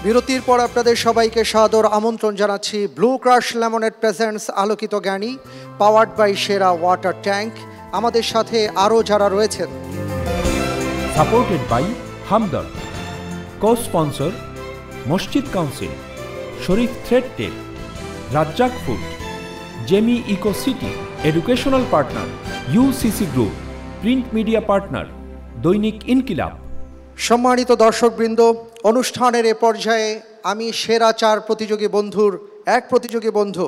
বিরতির পর আপনাদের সবাইকে সাদর আমন্ত্রণ জানাচ্ছি ব্লু ক্রাশ লেমনেড প্রেজেন্টস আলোকিত জ্ঞানী, পাওয়ার্ড বাই সেরা ওয়াটার ট্যাঙ্ক। আমাদের সাথে আরও যারা রয়েছেন, supported by Hamdard, co sponsor মসজিদ council, Sharif thread tech, Razzak food, জেমি eco city, educational partner UCC group, print media partner Dainik Inqilab. সম্মানিত দর্শকবৃন্দ, অনুষ্ঠানের এ পর্যায়ে আমি সেরা 4 প্রতিযোগী বন্ধুর এক প্রতিযোগী বন্ধু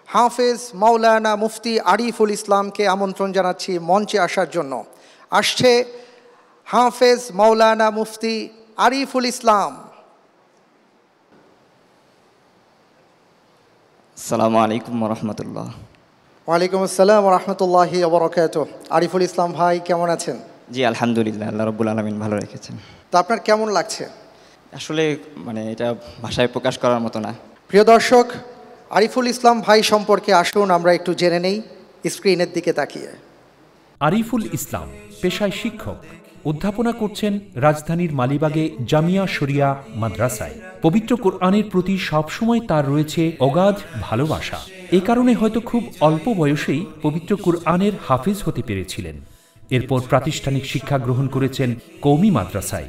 হাফেজ মাওলানা মুফতি আরিফুল ইসলামকে আমন্ত্রণ জানাচ্ছি মঞ্চে আসার জন্য। আসছে হাফেজ মাওলানা মুফতি আরিফুল ইসলাম। আসসালামু আলাইকুম রহমতুল্লাহ। ওয়ালাইকুম আসসালাম রহমতুল্লাহি ওয়া বারাকাতুহু। আরিফুল ইসলাম ভাই কেমন আছেন? জি আলহামদুলিল্লাহ, আল্লাহ রাব্বুল আলামিন ভালো রেখেছেন। তো আপনার কেমন লাগছে? আসলে এটা ভাষায় প্রকাশ করার মতো না। প্রিয় দর্শক, আরিফুল ইসলাম ভাই সম্পর্কে আসুন আমরা একটু জেনে নেই স্ক্রিনের দিকে তাকিয়ে। আরিফুল ইসলাম পেশায় শিক্ষক, অধ্যাপনা করছেন রাজধানীর মালিবাগে জামিয়া শরিয়া মাদ্রাসায়। পবিত্র কোরআনের প্রতি সবসময় তার রয়েছে অগাধ ভালোবাসা। এ কারণে হয়তো খুব অল্প বয়সেই পবিত্র কোরআনের হাফিজ হতে পেরেছিলেন। এরপর প্রাতিষ্ঠানিক শিক্ষা গ্রহণ করেছেন কওমি মাদ্রাসায়।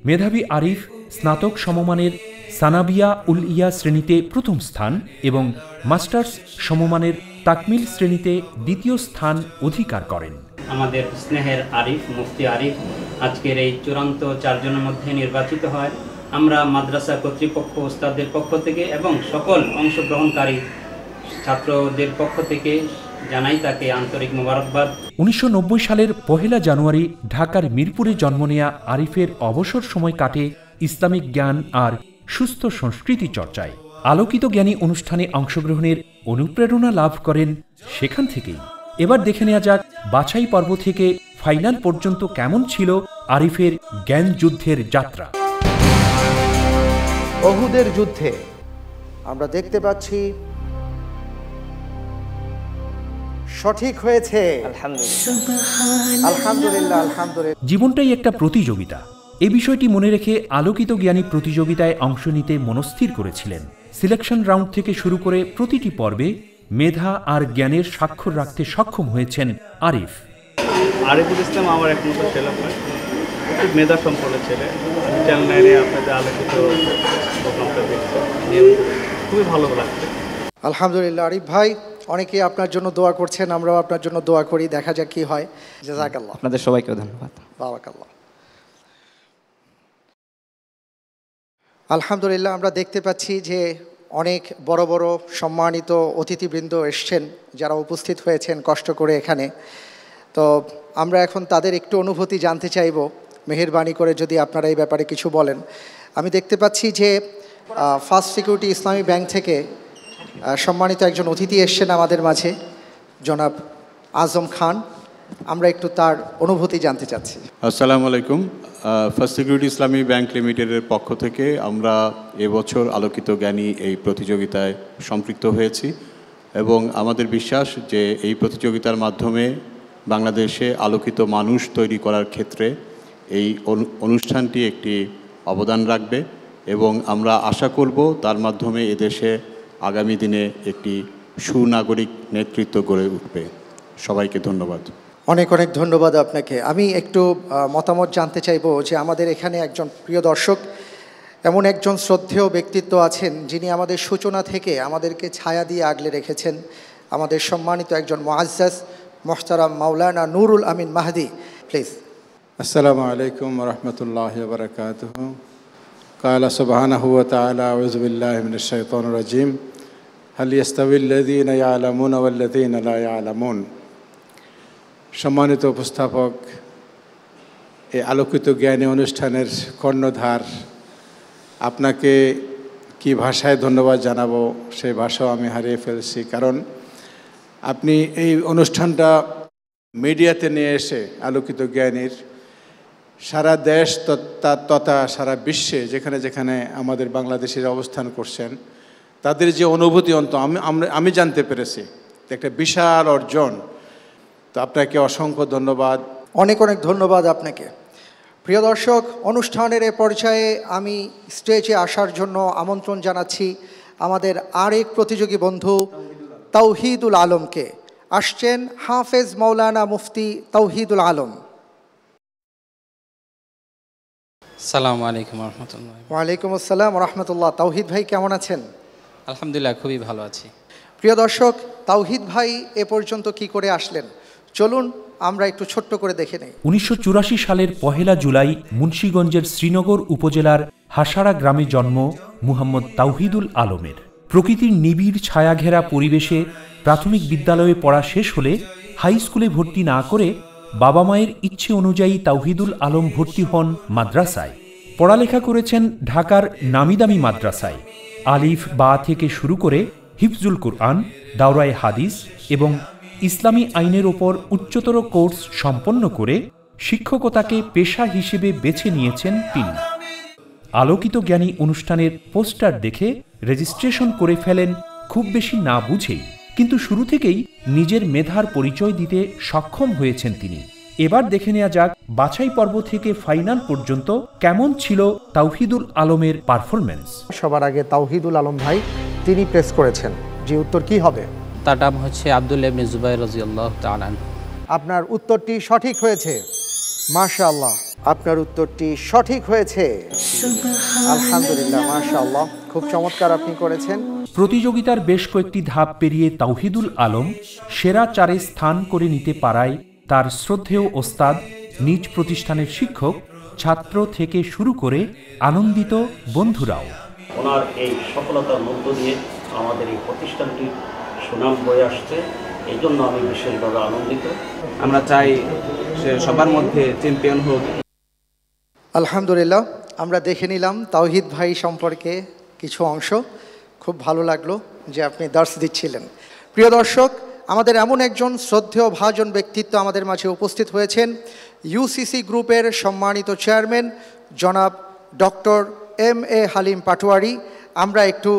মেধাবী আরিফ স্নাতক সমমানের সানাবিয়া উল ইয়া শ্রেণীতে প্রথম স্থান এবং মাস্টার্স সমমানের তাকমিল শ্রেণীতে দ্বিতীয় স্থান অধিকার করেন। আমাদের স্নেহের আরিফ মুফতি আরিফ আজকের এই চূড়ান্ত 4 জনের মধ্যে নির্বাচিত হয়। আমরা মাদ্রাসা কর্তৃপক্ষ, উস্তাদদের পক্ষ থেকে এবং সকল অংশগ্রহণকারী ছাত্রদের পক্ষ থেকে জানাই তাকে আন্তরিক মোবারকবাদ। 1990 সালের 1 জানুয়ারি ঢাকার মিরপুরে জন্ম নেয়া আরিফের অবসর সময় কাটে ইসলামিক জ্ঞান আর সুস্থ সংস্কৃতি চর্চায়। আলোকিত জ্ঞানী অনুষ্ঠানে অংশগ্রহণের অনুপ্রেরণা লাভ করেন সেখান থেকেই। এবার দেখে নেওয়া যাক বাছাই পর্ব থেকে ফাইনাল পর্যন্ত কেমন ছিল আরিফের জ্ঞান যুদ্ধের যাত্রা। উহুদের যুদ্ধে আমরা দেখতে পাচ্ছি সঠিক হয়েছে। আলহামদুলিল্লাহ আলহামদুলিল্লাহ। জীবনটাই একটা প্রতিযোগিতা, এই বিষয়টি মনে রেখে আলোকিত জ্ঞানী প্রতিযোগিতায় অংশ নিতে মনস্থির করেছিলেন। সিলেকশন রাউন্ড থেকে শুরু করে প্রতিটি পর্বে মেধা আর জ্ঞানের স্বাক্ষর রাখতে সক্ষম হয়েছেন আরিফ। আরিফুল ইসলাম আমার একমাত্র ছেলে হয়, খুব মেধা সম্পন্ন ছেলে। আমি চ্যানেল 9-এ আপনাদের আলোকিত প্রোগ্রামটা দেখছি, খুবই ভালো লাগছে। আলহামদুলিল্লাহ আরিফ ভাই, অনেকেই আপনার জন্য দোয়া করছেন, আমরাও আপনার জন্য দোয়া করি, দেখা যাক কি হয়। জাযাকাল্লাহ। আপনাদের সবাইকেও ধন্যবাদ। বারাকাল্লাহ। আলহামদুলিল্লাহ, আমরা দেখতে পাচ্ছি যে অনেক বড় বড় সম্মানিত অতিথিবৃন্দ এসছেন, যারা উপস্থিত হয়েছেন কষ্ট করে এখানে। তো আমরা এখন তাদের একটু অনুভূতি জানতে চাইব, মেহেরবানি করে যদি আপনারা এই ব্যাপারে কিছু বলেন। আমি দেখতে পাচ্ছি যে ফার্স্ট সিকিউরিটি ইসলামী ব্যাংক থেকে সম্মানিত একজন অতিথি এসছেন আমাদের মাঝে, জনাব আজম খান। আমরা একটু তার অনুভূতি জানতে চাচ্ছি। আসসালামু আলাইকুম। ফার্স্ট সিকিউরিটি ইসলামী ব্যাংক লিমিটেডের পক্ষ থেকে আমরা এবছর আলোকিত জ্ঞানী এই প্রতিযোগিতায় সম্পৃক্ত হয়েছি এবং আমাদের বিশ্বাস যে এই প্রতিযোগিতার মাধ্যমে বাংলাদেশে আলোকিত মানুষ তৈরি করার ক্ষেত্রে এই অনুষ্ঠানটি একটি অবদান রাখবে এবং আমরা আশা করব তার মাধ্যমে এদেশে আগামী দিনে একটি সুনাগরিক নেতৃত্ব গড়ে উঠবে। সবাইকে ধন্যবাদ। অনেক অনেক ধন্যবাদ আপনাকে। আমি একটু মতামত জানতে চাইব যে আমাদের এখানে একজন প্রিয় দর্শক, এমন একজন শ্রদ্ধেয় ব্যক্তিত্ব আছেন যিনি আমাদের সূচনা থেকে আমাদেরকে ছায়া দিয়ে আগলে রেখেছেন, আমাদের সম্মানিত একজন মুআজ্জাজ মুহতারাম মাওলানা নুরুল আমিন মাহদি। প্লিজ। আসসালামু আলাইকুম ওয়া রাহমাতুল্লাহি ওয়া বারাকাতুহু। ক্বালা সুবহানাহু ওয়া তাআলা আউযু বিল্লাহি মিনাশ শাইতানির রাজীম। হাল ইয়াস্তাবিল্লাযীনা ইয়ালামুনা ওয়াল্লাযীনা লা ইয়ালামুন। সম্মানিত উপস্থাপক, এই আলোকিত জ্ঞানী অনুষ্ঠানের কর্ণধার, আপনাকে কি ভাষায় ধন্যবাদ জানাবো সেই ভাষাও আমি হারিয়ে ফেলছি। কারণ আপনি এই অনুষ্ঠানটা মিডিয়াতে নিয়ে এসে আলোকিত জ্ঞানীর সারা দেশ তথা সারা বিশ্বে যেখানে যেখানে আমাদের বাংলাদেশের অবস্থান করছেন তাদের যে অনুভূতি আমি জানতে পেরেছি, একটা বিশাল অর্জন। তো আপনাকে অসংখ্য ধন্যবাদ। অনেক অনেক ধন্যবাদ আপনাকে। প্রিয় দর্শক, অনুষ্ঠানের এ পর্যায়ে আমি স্টেজে আসার জন্য আমন্ত্রণ জানাচ্ছি আমাদের আরেক প্রতিযোগী বন্ধু তাওহিদুল আলমকে। আসছেন হাফেজ মাওলানা মুফতি তাওহিদুল আলম। আসসালামু আলাইকুম রহমতুল্লাহ। ওয়ালাইকুম আসসালাম রহমতুল্লাহ। তাওহিদ ভাই কেমন আছেন? আলহামদুলিল্লাহ, খুবই ভালো আছি। প্রিয় দর্শক, তাওহিদ ভাই এ পর্যন্ত কি করে আসলেন চলুন আমরা একটু ছোট্ট করে দেখে নেই। 1984 সালের 1 জুলাই মুন্সিগঞ্জের শ্রীনগর উপজেলার হাসারা গ্রামে জন্ম মুহাম্মদ তাওহিদুল আলমের। প্রকৃতির নিবিড় ছায়াঘেরা পরিবেশে প্রাথমিক বিদ্যালয়ে পড়া শেষ হলে হাই স্কুলে ভর্তি না করে বাবা মায়ের ইচ্ছে অনুযায়ী তাওহিদুল আলম ভর্তি হন মাদ্রাসায়। পড়ালেখা করেছেন ঢাকার নামিদামি মাদ্রাসায়। আলিফ বা থেকে শুরু করে হিফজুল কুরআন, দাওরায়ে হাদিস এবং ইসলামী আইনের ওপর উচ্চতর কোর্স সম্পন্ন করে শিক্ষকতাকে পেশা হিসেবে বেছে নিয়েছেন তিনি। আলোকিত জ্ঞানী অনুষ্ঠানের পোস্টার দেখে রেজিস্ট্রেশন করে ফেলেন খুব বেশি না বুঝেই, কিন্তু শুরু থেকেই নিজের মেধার পরিচয় দিতে সক্ষম হয়েছেন তিনি। এবার দেখে নেওয়া যাক বাছাই পর্ব থেকে ফাইনাল পর্যন্ত কেমন ছিল তাওহিদুল আলমের পারফরমেন্স। সবার আগে তাওহিদুল আলম ভাই তিনি প্রেস করেছেন, যে উত্তর কি হবে? তার নাম হচ্ছে আব্দুল্লাহ ইবনে জুবাইর রাদিয়াল্লাহু তাআলা আনহু। আপনার উত্তরটি সঠিক হয়েছে। মাশাআল্লাহ, আপনার উত্তরটি সঠিক হয়েছে। আলহামদুলিল্লাহ, মাশাআল্লাহ, খুব চমৎকার আপনি করেছেন। প্রতিযোগিতার বেশ কয়েকটি ধাপ পেরিয়ে তাওহিদুল আলম সেরা 4-এ স্থান করে নিতে পারায় তার শ্রদ্ধেয় ওস্তাদ, নিজ প্রতিষ্ঠানের শিক্ষক, ছাত্র থেকে শুরু করে আনন্দিত বন্ধুরাও। ওনার এই সফলতার মধ্য দিয়ে আমাদের এই প্রতিষ্ঠানটির সুনাম বয়ে আসছে, এই জন্য আমি বিশেষভাবে আনন্দিত। আমরা চাই সে সবার মধ্যে চ্যাম্পিয়ন হোক। আলহামদুলিল্লাহ, আমরা দেখে নিলাম তাওহিদ ভাই সম্পর্কে কিছু অংশ। খুব ভালো লাগলো যে আপনি দার্স দিচ্ছিলেন। প্রিয় দর্শক, আমাদের এমন একজন শ্রদ্ধেয় ভাজন ব্যক্তিত্ব আমাদের মাঝে উপস্থিত হয়েছেন, ইউসিসি গ্রুপের সম্মানিত চেয়ারম্যান জনাব ডক্টর MA হালিম পাটোয়ারি। আমরা একটু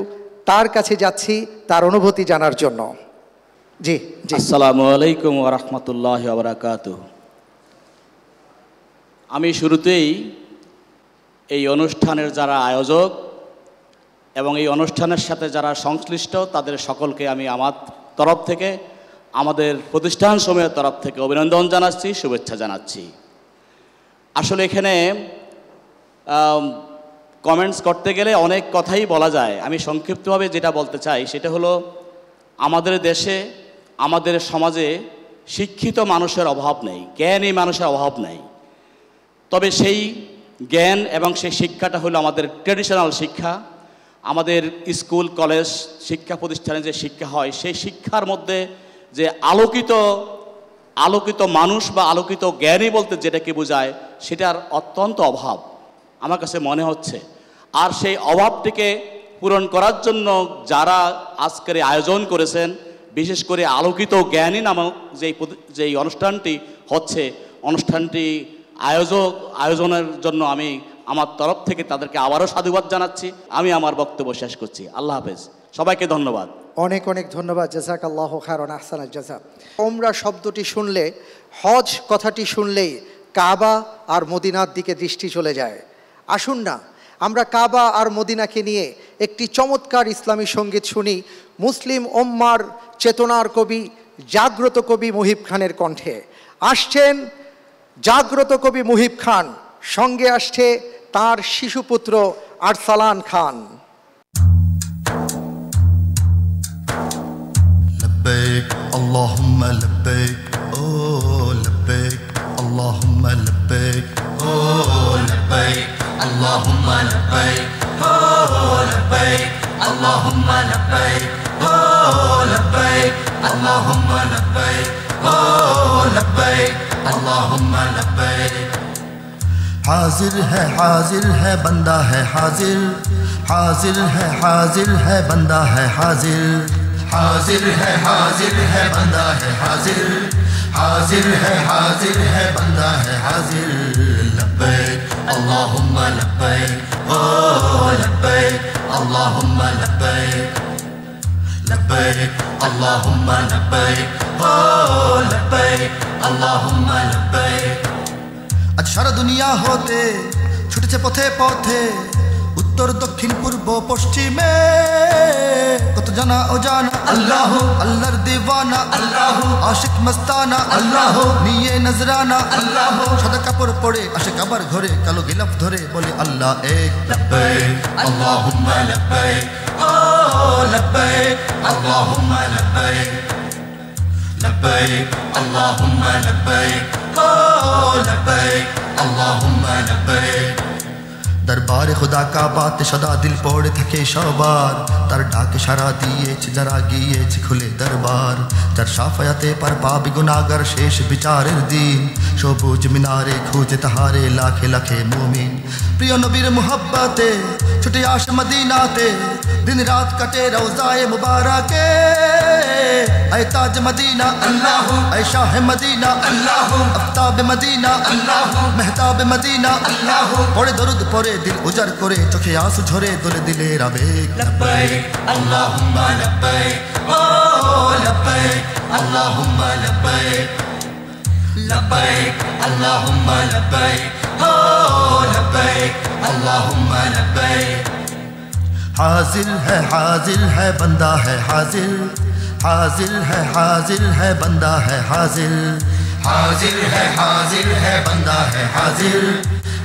তার কাছে যাচ্ছি তার অনুভূতি জানার জন্য। জি জি। আসসালামু আলাইকুম ওয়া রাহমাতুল্লাহি ওয়া বারাকাতুহু। আমি শুরুতেই এই অনুষ্ঠানের যারা আয়োজক এবং এই অনুষ্ঠানের সাথে যারা সংশ্লিষ্ট তাদের সকলকে আমি আমার তরফ থেকে, আমাদের প্রতিষ্ঠান সমূহের তরফ থেকে অভিনন্দন জানাচ্ছি, শুভেচ্ছা জানাচ্ছি। আসলে এখানে কমেন্টস করতে গেলে অনেক কথাই বলা যায়। আমি সংক্ষিপ্তভাবে যেটা বলতে চাই সেটা হলো, আমাদের দেশে, আমাদের সমাজে শিক্ষিত মানুষের অভাব নেই, জ্ঞানী মানুষের অভাব নেই। তবে সেই জ্ঞান এবং সেই শিক্ষাটা হলো আমাদের ট্র্যাডিশনাল শিক্ষা। আমাদের স্কুল কলেজ শিক্ষা প্রতিষ্ঠানে যে শিক্ষা হয়, সেই শিক্ষার মধ্যে যে আলোকিত মানুষ বা আলোকিত জ্ঞানী বলতে যেটাকে বোঝায়, সেটার অত্যন্ত অভাব আমার কাছে মনে হচ্ছে। আর সেই অভাবটিকে পূরণ করার জন্য যারা আজকের আয়োজন করেছেন, বিশেষ করে আলোকিত জ্ঞানী নামক যেই অনুষ্ঠানটি হচ্ছে, অনুষ্ঠানটি আয়োজনের জন্য আমি আমার তরফ থেকে তাদেরকে আবারও সাধুবাদ জানাচ্ছি। আমি আমার বক্তব্য শেষ করছি। আল্লাহ হাফেজ, সবাইকে ধন্যবাদ। অনেক অনেক ধন্যবাদ। জাযাকাল্লাহু খায়রান আহসানাল জাযা। ওমরা শব্দটি শুনলে, হজ কথাটি শুনলেই কাবা আর মদিনার দিকে দৃষ্টি চলে যায়। আসুন না আমরা কাবা আর মদিনাকে নিয়ে একটি চমৎকার ইসলামী সঙ্গীত শুনি মুসলিম উম্মার চেতনার কবি, জাগ্রত কবি মুহিব খানের কণ্ঠে। আসছেন জাগ্রত কবি মুহিব খান, সঙ্গে আসছে তার শিশুপুত্র আরসালান খান। لبيك اللهم لبيك أوه لبيك اللهم لبيك أوه لبيك اللهم لبيك أوه لبيك اللهم لبيك أوه لبيك اللهم لبيك أوه لبيك اللهم لبيك हाजिर है बंदा है हाजिर है बंदा है हाजिर है बंदा है हाजिर है बंदा है हाजिर लब्बैक अल्लाहुम्मा लब्बैक ओ लब्बैक अल्लाहुम्मा लब्बैक लब्बैक अल्लाहुम्मा लब्बैक ओ लब्बैक अल्लाहुम्मा लब्बैक আজ সারা দুনিয়া হতে ছুটেছে পথে পথে, উত্তর দক্ষিণ পূর্ব পশ্চিমে কত জানা অজানা আল্লাহ, আল্লাহর দিওয়ানা আল্লাহ, আশিক মস্তানা আল্লাহ, নিয়ে নজরানা আল্লাহ, সাদা কাপড় পরে আসে কাবার ঘরে, কালো গিলাফ ধরে বলে আল্লাহ এক। লব্বাইক আল্লাহুম্মা লব্বাইক, ও লব্বাইক আল্লাহুম্মা লব্বাইক, লব্বাইক আল্লাহুম্মা লব্বাইক, ও লব্বাইক আল্লাহুম্মা লব্বাইক। দরবারে খুদা কা বাত সদা দিল পড়ে থাকে সবার, তার ডাকে সারা দিয়েছে যারা গিয়েছে খুলে দরবার, যার সাফায়াতে পার পাবি গুনাহগার শেষ বিচারের দিন, সবুজ মিনারে খুঁজে তাহারে লাখে লাখে মুমিন। প্রিয় নবীর মুহাব্বতে ছুটে আসে মদিনাতে, দিন রাত কাটে রওজায়ে মুবারকে, আয় তাজ মদিনা আল্লাহ, আয় শাহ মদিনা আল্লাহ, আফতাব মদিনা আল্লাহ, মেহতাব মদিনা আল্লাহ, পড়ে দরুদ পড়ে দিল উজাড় করে, চোখে আঁসু ঝরে দোলে দিলের আবেগ। লব্বাইক আল্লাহুম্মা লব্বাইক, ও লব্বাইক আল্লাহুম্মা লব্বাইক, লব্বাইক আল্লাহুম্মা লব্বাইক, ও লব্বাইক আল্লাহুম্মা লব্বাইক। हाजिर है बंदा है हाजिर, हाजिर है बंदा है हाजिर, हाजिर है बंदा है हाजिर,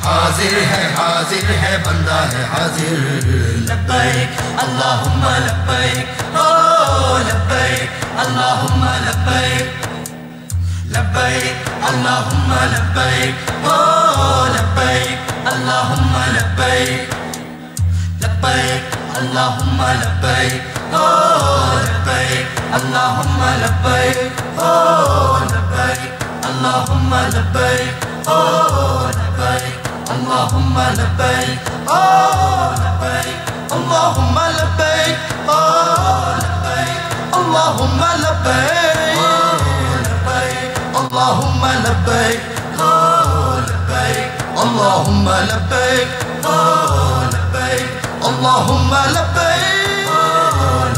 हाजिर है बंदा है हाजिर। लब्बैक अल्लाहुम्मा लब्बैक, ओ लब्बैक अल्लाहुम्मा लब्बैक, लब्बैक अल्लाहुम्मा लब्बैक, ओ लब्बैक अल्लाहुम्मा लब्बैक, लब्बैक अल्लाहुम्मा लब्बैक, ओ लब्बैक अल्लाहुम्मा लब्बैक, ओ लब्बैक अल्लाहुम्मा लब्बैक, ओ लब्बैक अल्लाहुम्मा लब्बैक, ओ लब्बैक अल्लाहुम्मा लब्बैक, ओ लब्बैक अल्लाहुम्मा लब्बैक, अल्लाहुम्मा लब्बैक, ओ लब्बैक अल्लाहुम्मा लब्बैक, ओ लब्बैक अल्लाहुम्मा लब्बैक,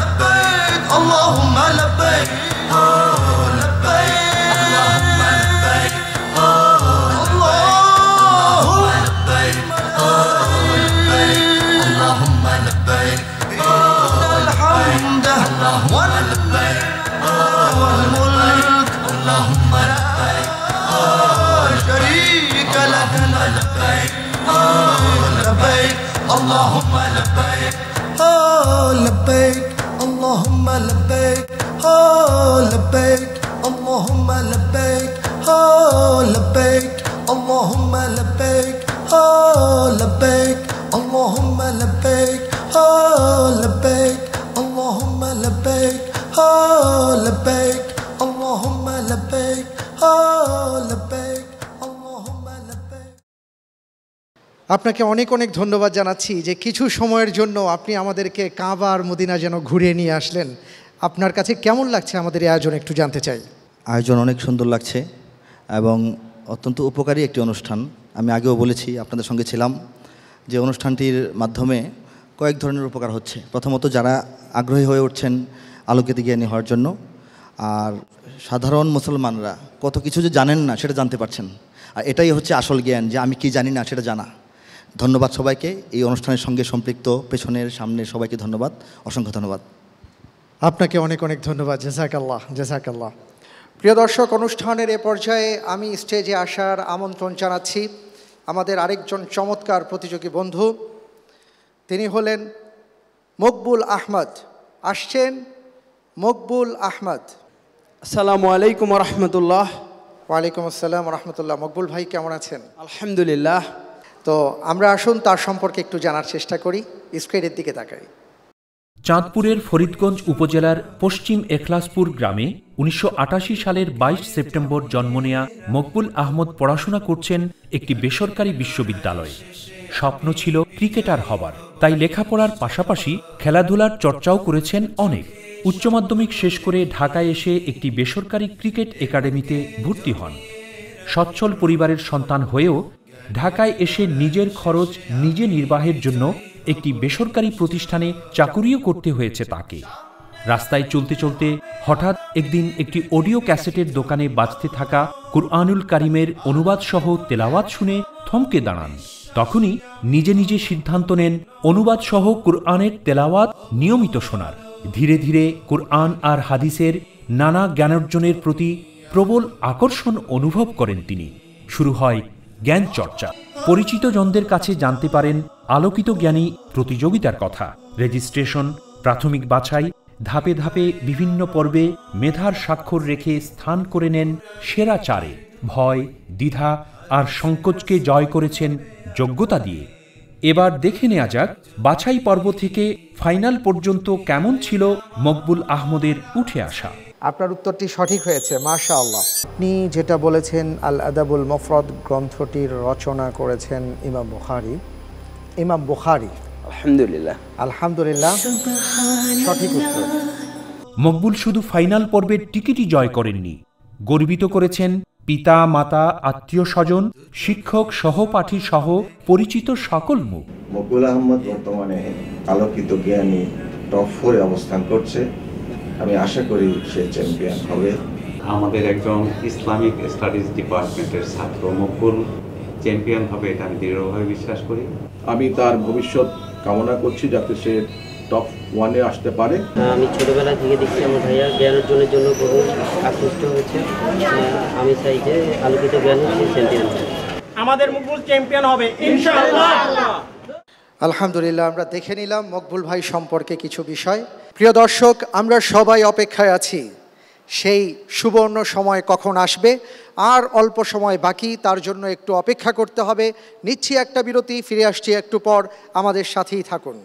लब्बैक अल्लाहुम्मा लब्बैक, लब्बैक अल्लाहुम्मा लब्बैक, अल्लाहुम्मा लब्बैक, अल्लाहुम्मा लब्बैक, वल मुल्क अल्लाहुम्मा लब्बैक, शरीक लक लब्बैक, लब्बैक अल्लाहुम्मा लब्बैक, ओ लब्बैक अल्लाहुम्मा लब्बैक, ओ लब्बैक अल्लाहुम्मा लब्बैक, ओ लब्बैक अल्लाहुम्मा लब्बैक, ओ लब्बैक अल्लाहुम्मा लब्बैक, ओ लब्बैक अल्लाहुम्मा लब्बैक, ओ लब्बैक अल्लाहुम्मा लब्बैक, ओ लब्बैक अल्लाहुम्मा लब्बैक। আপনাকে অনেক অনেক ধন্যবাদ জানাচ্ছি যে কিছু সময়ের জন্য আপনি আমাদেরকে কাবা আর মদিনা যেন ঘুরিয়ে নিয়ে আসলেন। আপনার কাছে কেমন লাগছে আমাদের এই আয়োজন একটু জানতে চাই। আয়োজন অনেক সুন্দর লাগছে এবং অত্যন্ত উপকারী একটি অনুষ্ঠান। আমি আগেও বলেছি, আপনাদের সঙ্গে ছিলাম, যে অনুষ্ঠানটির মাধ্যমে কয়েক ধরনের উপকার হচ্ছে। প্রথমত যারা আগ্রহী হয়ে উঠছেন আলোকিত জ্ঞানী হওয়ার জন্য, আর সাধারণ মুসলমানরা কত কিছু যে জানেন না সেটা জানতে পারছেন, আর এটাই হচ্ছে আসল জ্ঞান, যে আমি কি জানি না সেটা জানা। ধন্যবাদ সবাইকে, এই অনুষ্ঠানের সঙ্গে সম্পৃক্ত পেছনের সামনের সবাইকে ধন্যবাদ, অসংখ্য ধন্যবাদ। আপনাকে অনেক অনেক ধন্যবাদ, জাযাকাল্লাহ জাযাকাল্লাহ। প্রিয় দর্শক, অনুষ্ঠানের এ পর্যায়ে আমি স্টেজে আসার আমন্ত্রণ জানাচ্ছি আমাদের আরেকজন চমৎকার প্রতিযোগী বন্ধু। তিনি হলেন মকবুল আহমদ। আসছেন মকবুল আহমদ। আসসালামু আলাইকুম রহমতুল্লাহ। ওয়ালাইকুম আসসালাম রহমতুল্লাহ। মকবুল ভাই কেমন আছেন? আলহামদুলিল্লাহ। তো আমরা আসুন তার সম্পর্কে একটু জানার চেষ্টা করি। স্ক্রিনের দিকে তাকাই। চাঁদপুরের ফরিদগঞ্জ উপজেলার পশ্চিম এখলাসপুর গ্রামে ১৯৮৮ সালের ২২ সেপ্টেম্বর জন্ম নেয়া মকবুল আহমদ পড়াশোনা করছেন একটি বেসরকারি বিশ্ববিদ্যালয়ে। স্বপ্ন ছিল ক্রিকেটার হবার, তাই লেখাপড়ার পাশাপাশি খেলাধুলার চর্চাও করেছেন অনেক। উচ্চ মাধ্যমিক শেষ করে ঢাকায় এসে একটি বেসরকারি ক্রিকেট একাডেমিতে ভর্তি হন। সচ্ছল পরিবারের সন্তান হয়েও ঢাকায় এসে নিজের খরচ নিজে নির্বাহের জন্য একটি বেসরকারি প্রতিষ্ঠানে চাকুরিও করতে হয়েছে তাকে। রাস্তায় চলতে চলতে হঠাৎ একদিন একটি অডিও ক্যাসেটের দোকানে বাজতে থাকা কুরআনুল কারিমের অনুবাদ সহ তেলাওয়াত শুনে থমকে দাঁড়ান। তখনই নিজে নিজে সিদ্ধান্ত নেন অনুবাদ সহ কুরআনের তেলাওয়াত নিয়মিত শোনার। ধীরে ধীরে কুরআন আর হাদিসের নানা জ্ঞানার্জনের প্রতি প্রবল আকর্ষণ অনুভব করেন তিনি। শুরু হয় জ্ঞান চর্চা। পরিচিত জনদের কাছে জানতে পারেন আলোকিত জ্ঞানী প্রতিযোগিতার কথা। রেজিস্ট্রেশন, প্রাথমিক বাছাই, ধাপে ধাপে বিভিন্ন পর্বে মেধার স্বাক্ষর রেখে স্থান করে নেন সেরা চারে। ভয়, দ্বিধা আর সংকোচকে জয় করেছেন যোগ্যতা দিয়ে। এবার দেখে নেওয়া যাক বাছাই পর্ব থেকে ফাইনাল পর্যন্ত কেমন ছিল মকবুল আহমদের উঠে আসা। আপনার উত্তরটি সঠিক হয়েছে, মাশাআল্লাহ। আপনি যেটা বলেছেন আল আদাবুল মুফরাদ গ্রন্থটির রচনা করেছেন ইমাম বুখারী। ইমাম বুখারী, আলহামদুলিল্লাহ। আলহামদুলিল্লাহ, সঠিক উত্তর। মকবুল শুধু ফাইনাল পর্বের টিকিটই জয় করেননি, গর্বিত করেছেন পিতা, মাতা, আত্মীয় স্বজন, শিক্ষক, সহপাঠী সহ পরিচিত সকল মুখ। মকবুল আহমদ বর্তমানে আলোকিত জ্ঞানী টপ 4-এ অবস্থান করছে। আমি আশা করি সে চ্যাম্পিয়ন হবে। আমাদের একজন ইসলামিক স্টাডিজ ডিপার্টমেন্টের ছাত্র মকবুল চ্যাম্পিয়ন হবে, এটা আমি দৃঢ়ভাবে বিশ্বাস করি। আমি তার ভবিষ্যৎ কামনা করছি যাতে সে টপ 1-এ আসতে পারে। আমি ছোটবেলা থেকে দেখছি আমার ভাইয়া জ্ঞান অর্জনের জন্য বহু আকৃষ্ট হয়েছে। আমি চাই যে আলোকিত জ্ঞান চ্যাম্পিয়ন হবে। আমাদের মকবুল চ্যাম্পিয়ন হবে ইনশাআল্লাহ। আলহামদুলিল্লাহ, আমরা দেখে নিলাম মকবুল ভাই সম্পর্কে কিছু বিষয়। প্রিয় দর্শক, আমরা সবাই অপেক্ষায় আছি সেই সুবর্ণ সময় কখন আসবে। আর অল্প সময় বাকি, তার জন্য একটু অপেক্ষা করতে হবে। নিচ্ছি একটা বিরতি, ফিরে আসছি একটু পর, আমাদের সাথেই থাকুন।